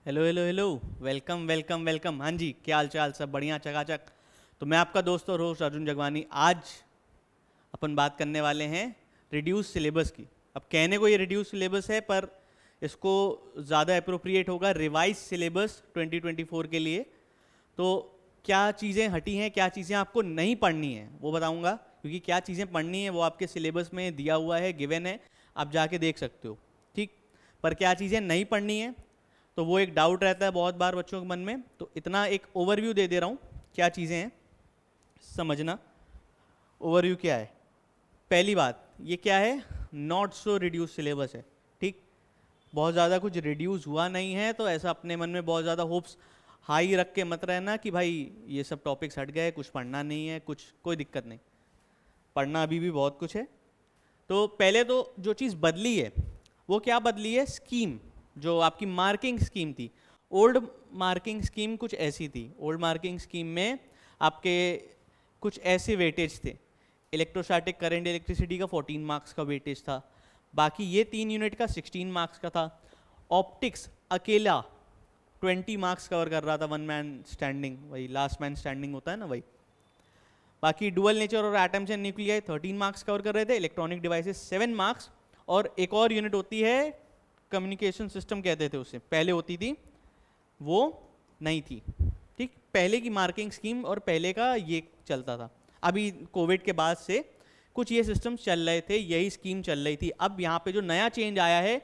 Hello hello hello. Welcome welcome welcome. हाँ जी, क्या हाल चाल? सब बढ़िया, चकाचक। तो मैं आपका दोस्त और होस्ट अर्जुन जगवानी। आज अपन बात करने वाले हैं रिड्यूस सिलेबस की। अब कहने को ये रिड्यूस सिलेबस है, पर इसको ज़्यादा अप्रोप्रिएट होगा रिवाइज सिलेबस 2024 के लिए। तो क्या चीज़ें हटी हैं, क्या चीज़ें आपको नहीं पढ़नी है, वो बताऊंगा। क्योंकि क्या चीज़ें पढ़नी है वो आपके सिलेबस में दिया हुआ है, गिवन है, आप जाके देख सकते हो। ठीक। पर क्या चीज़ें नहीं पढ़नी है, तो वो एक डाउट रहता है बहुत बार बच्चों के मन में। तो इतना एक ओवरव्यू दे दे रहा हूँ क्या चीज़ें हैं, समझना। ओवरव्यू क्या है? पहली बात, ये क्या है? नॉट सो रिड्यूस सिलेबस है। ठीक। बहुत ज़्यादा कुछ रिड्यूस हुआ नहीं है, तो ऐसा अपने मन में बहुत ज़्यादा होप्स हाई रख के मत रहना कि भाई ये सब टॉपिक्स हट गए, कुछ पढ़ना नहीं है, कुछ कोई दिक्कत नहीं। पढ़ना अभी भी बहुत कुछ है। तो पहले तो जो चीज़ बदली है वो क्या बदली है? स्कीम। जो आपकी मार्किंग स्कीम थी, ओल्ड मार्किंग स्कीम कुछ ऐसी थी। ओल्ड मार्किंग स्कीम में आपके कुछ ऐसे वेटेज थे। इलेक्ट्रोस्टैटिक करंट इलेक्ट्रिसिटी का 14 मार्क्स का वेटेज था। बाकी ये 3 यूनिट का 16 मार्क्स का था। ऑप्टिक्स अकेला 20 मार्क्स कवर कर रहा था, वन मैन स्टैंडिंग, वही लास्ट मैन स्टैंडिंग होता है ना, वही। बाकी डुअल नेचर और atoms and nuclei 13 marks cover कर रहे थे। Electronic devices 7 marks. और एक और यूनिट होती है, कम्युनिकेशन सिस्टम कहते थे उसे, पहले होती थी, वो नहीं थी। ठीक। पहले की मार्किंग स्कीम और पहले का ये चलता था। अभी कोविड के बाद से कुछ ये सिस्टम चल रहे थे, यही स्कीम चल रही थी। अब यहाँ पे जो नया चेंज आया है,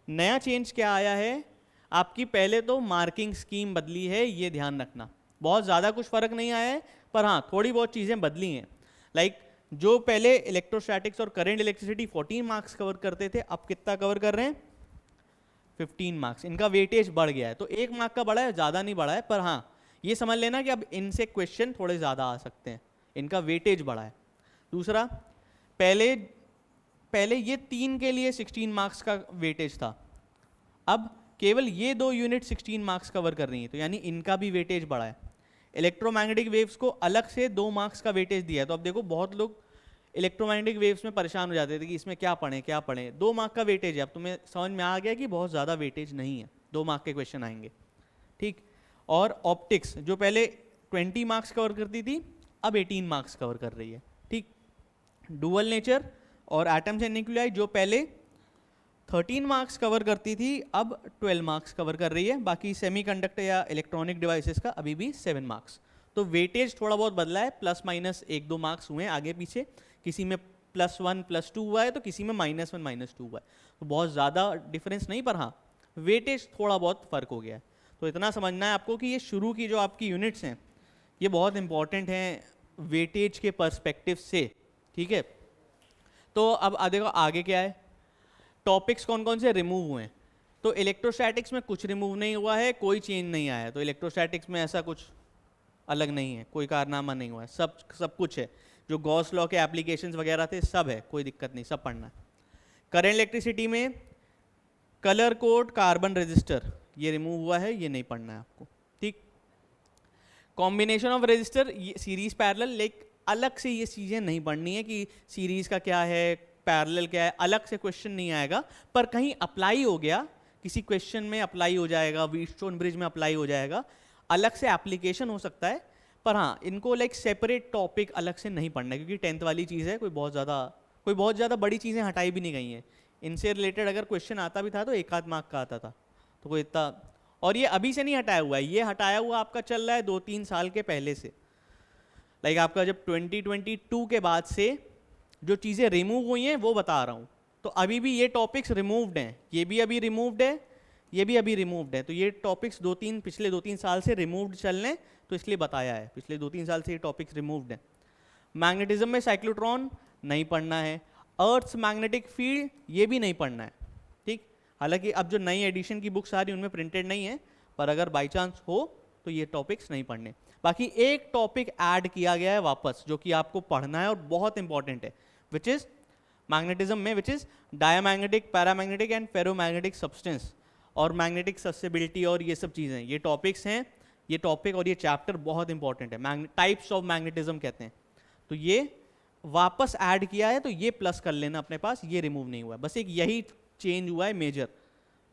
नया चेंज क्या आया है? आपकी पहले तो मार्किंग स्कीम बदली है, ये ध्यान रखना। बहुत ज़्यादा कुछ फ़र्क नहीं आया है, पर हाँ थोड़ी बहुत चीज़ें बदली हैं। लाइक जो पहले इलेक्ट्रोस्टैटिक्स और करंट इलेक्ट्रिसिटी 14 मार्क्स कवर करते थे, अब कितना कवर कर रहे हैं? 15 मार्क्स। इनका वेटेज बढ़ गया है, तो 1 मार्क का बढ़ा है, ज़्यादा नहीं बढ़ा है। पर हाँ ये समझ लेना कि अब इनसे क्वेश्चन थोड़े ज़्यादा आ सकते हैं, इनका वेटेज बढ़ा है। दूसरा, पहले पहले ये 3 के लिए 16 मार्क्स का वेटेज था, अब केवल ये 2 यूनिट 16 मार्क्स कवर कर रही हैं, तो यानी इनका भी वेटेज बढ़ा है। इलेक्ट्रोमैग्नेटिक वेव्स को अलग से 2 मार्क्स का वेटेज दिया है। तो अब देखो, बहुत लोग इलेक्ट्रोमैग्नेटिक वेव्स में परेशान हो जाते थे कि इसमें क्या पढ़ें क्या पढ़ें। 2 मार्क का वेटेज है। अब तुम्हें समझ में आ गया कि बहुत ज़्यादा वेटेज नहीं है, 2 मार्क के क्वेश्चन आएंगे। ठीक। और ऑप्टिक्स जो पहले 20 मार्क्स कवर करती थी, अब 18 मार्क्स कवर कर रही है। ठीक। डुअल नेचर और एटम्स एंड न्यूक्लियाई जो पहले 13 मार्क्स कवर करती थी, अब 12 मार्क्स कवर कर रही है। बाकी सेमीकंडक्टर या इलेक्ट्रॉनिक डिवाइसेस का अभी भी 7 मार्क्स। तो वेटेज थोड़ा बहुत बदला है, प्लस माइनस 1-2 मार्क्स हुए हैं आगे पीछे। किसी में +1 +2 हुआ है, तो किसी में -1 -2 हुआ है। तो बहुत ज़्यादा डिफरेंस नहीं, पर हाँ वेटेज थोड़ा बहुत फ़र्क हो गया है। तो इतना समझना है आपको कि ये शुरू की जो आपकी यूनिट्स हैं, ये बहुत इंपॉर्टेंट हैं वेटेज के पर्सपेक्टिव से। ठीक है। तो अब देखो आगे क्या है। टॉपिक्स कौन कौन से रिमूव हुए हैं? तो इलेक्ट्रोस्टैटिक्स में कुछ रिमूव नहीं हुआ है, कोई चेंज नहीं आया है। तो इलेक्ट्रोस्टैटिक्स में ऐसा कुछ अलग नहीं है, कोई कारनामा नहीं हुआ है, सब सब कुछ है। जो गॉस लॉ के एप्लीकेशंस वगैरह थे सब है, कोई दिक्कत नहीं, सब पढ़ना है। करंट इलेक्ट्रिसिटी में कलर कोड कार्बन रजिस्टर ये रिमूव हुआ है, ये नहीं पढ़ना है आपको। ठीक। Combination of register, series parallel, like अलग से ये चीज़ें नहीं पढ़नी है कि सीरीज का क्या है, पैरेलल क्या है, अलग से क्वेश्चन नहीं आएगा। पर कहीं अप्लाई हो गया, किसी क्वेश्चन में अप्लाई हो जाएगा, व्हीटस्टोन ब्रिज में अप्लाई हो जाएगा, अलग से एप्लीकेशन हो सकता है। पर हाँ इनको लाइक सेपरेट टॉपिक अलग से नहीं पढ़ना है, क्योंकि 10th वाली चीज़ है, कोई बहुत ज़्यादा बड़ी चीज़ें हटाई भी नहीं गई हैं। इनसे रिलेटेड अगर क्वेश्चन आता भी था तो 1-8 मार्क का आता था, तो कोई इतना। और ये अभी से नहीं हटाया हुआ है, ये हटाया हुआ आपका चल रहा है 2-3 साल के पहले से। लाइक आपका जब 2022 के बाद से जो चीज़ें रिमूव हुई हैं वो बता रहा हूँ। तो अभी भी ये टॉपिक्स रिमूव्ड हैं, ये भी अभी रिमूव्ड है, ये भी अभी रिमूव्ड है। तो ये टॉपिक्स पिछले 2-3 साल से रिमूव्ड चल रहे हैं, तो इसलिए बताया है पिछले 2-3 साल से ये टॉपिक्स रिमूव्ड हैं। मैग्नेटिज्म में साइक्लोट्रॉन नहीं पढ़ना है। अर्थ्स मैग्नेटिक फील्ड ये भी नहीं पढ़ना है। ठीक। हालांकि अब जो नई एडिशन की बुक्स आ रही हैं उनमें प्रिंटेड नहीं है, पर अगर बाई चांस हो तो ये टॉपिक्स नहीं पढ़ने। बाकी एक टॉपिक ऐड किया गया है वापस, जो कि आपको पढ़ना है और बहुत इंपॉर्टेंट है, विच इज मैग्नेटिज्म में, which is diamagnetic, paramagnetic and ferromagnetic substance और मैग्नेटिक ससेबिलिटी और ये सब चीज़ें, ये टॉपिक्स हैं। ये टॉपिक और ये चैप्टर बहुत इंपॉर्टेंट है, टाइप्स ऑफ मैग्नेटिज्म कहते हैं। तो ये वापस ऐड किया है, तो ये प्लस कर लेना अपने पास, ये रिमूव नहीं हुआ है। बस एक यही चेंज हुआ है मेजर,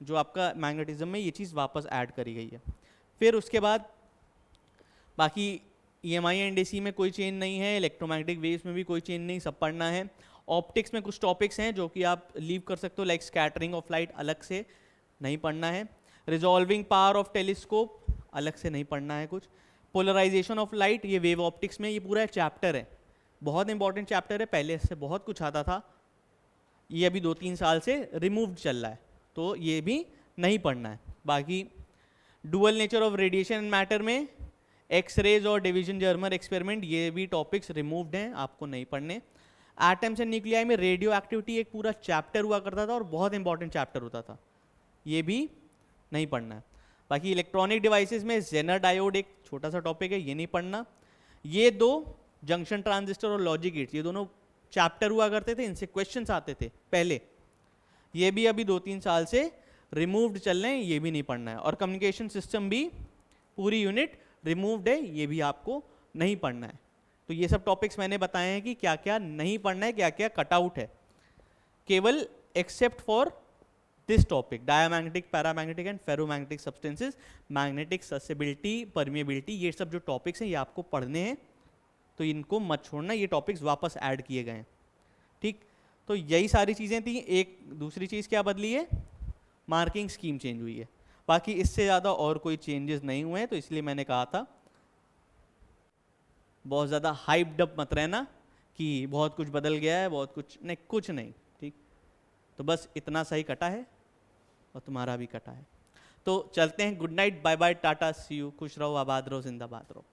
जो आपका मैग्नेटिज्म में ये चीज़ वापस ऐड करी गई है। फिर उसके बाद बाकी EMI एंड AC में कोई चेंज नहीं है, इलेक्ट्रोमैग्नेटिक वेव्स में भी कोई चेंज नहीं, सब पढ़ना है। ऑप्टिक्स में कुछ टॉपिक्स हैं जो कि आप लीव कर सकते हो, लाइक स्कैटरिंग ऑफ लाइट अलग से नहीं पढ़ना है, रिजॉल्विंग पावर ऑफ टेलीस्कोप अलग से नहीं पढ़ना है कुछ, पोलराइजेशन ऑफ लाइट ये वेव ऑप्टिक्स में ये पूरा चैप्टर है, बहुत इंपॉर्टेंट चैप्टर है, पहले इससे बहुत कुछ आता था, ये अभी 2-3 साल से रिमूव्ड चल रहा है, तो ये भी नहीं पढ़ना है। बाकी dual nature of radiation and matter में एक्स रेज और डिवीजन जर्मर एक्सपेरिमेंट ये भी टॉपिक्स रिमूव्ड हैं, आपको नहीं पढ़ने। एटम्स एंड न्यूक्लियाई में रेडियो एक्टिविटी एक पूरा चैप्टर हुआ करता था और बहुत इंपॉर्टेंट चैप्टर होता था, ये भी नहीं पढ़ना है। बाकी इलेक्ट्रॉनिक डिवाइसेस में जेनर डायोड एक छोटा सा टॉपिक है, ये नहीं पढ़ना। ये दो जंक्शन ट्रांजिस्टर और लॉजिक गेट्स ये दोनों चैप्टर हुआ करते थे, इनसे क्वेश्चंस आते थे पहले, ये भी अभी 2-3 साल से रिमूव्ड चल रहे हैं, ये भी नहीं पढ़ना है। और कम्युनिकेशन सिस्टम भी पूरी यूनिट रिमूव्ड है, ये भी आपको नहीं पढ़ना है। तो ये सब टॉपिक्स मैंने बताए हैं कि क्या क्या नहीं पढ़ना है, क्या क्या कट आउट है, केवल except for this topic diamagnetic, paramagnetic and ferromagnetic substances, magnetic susceptibility, permeability, ये सब जो टॉपिक्स हैं ये आपको पढ़ने हैं, तो इनको मत छोड़ना, ये टॉपिक्स वापस ऐड किए गए हैं, ठीक। तो यही सारी चीज़ें थी। एक दूसरी चीज़ क्या बदली है, मार्किंग स्कीम चेंज हुई है, बाकी इससे ज़्यादा और कोई चेंजेस नहीं हुए हैं। तो इसलिए मैंने कहा था बहुत ज़्यादा हाइप्ड अप मत रहना कि बहुत कुछ बदल गया है, बहुत कुछ नहीं, कुछ नहीं, ठीक। तो बस इतना सही कटा है और तुम्हारा भी कटा है। तो चलते हैं, good night, bye bye, tata, see you, खुश रहो, आबाद रहो, जिंदाबाद रहो।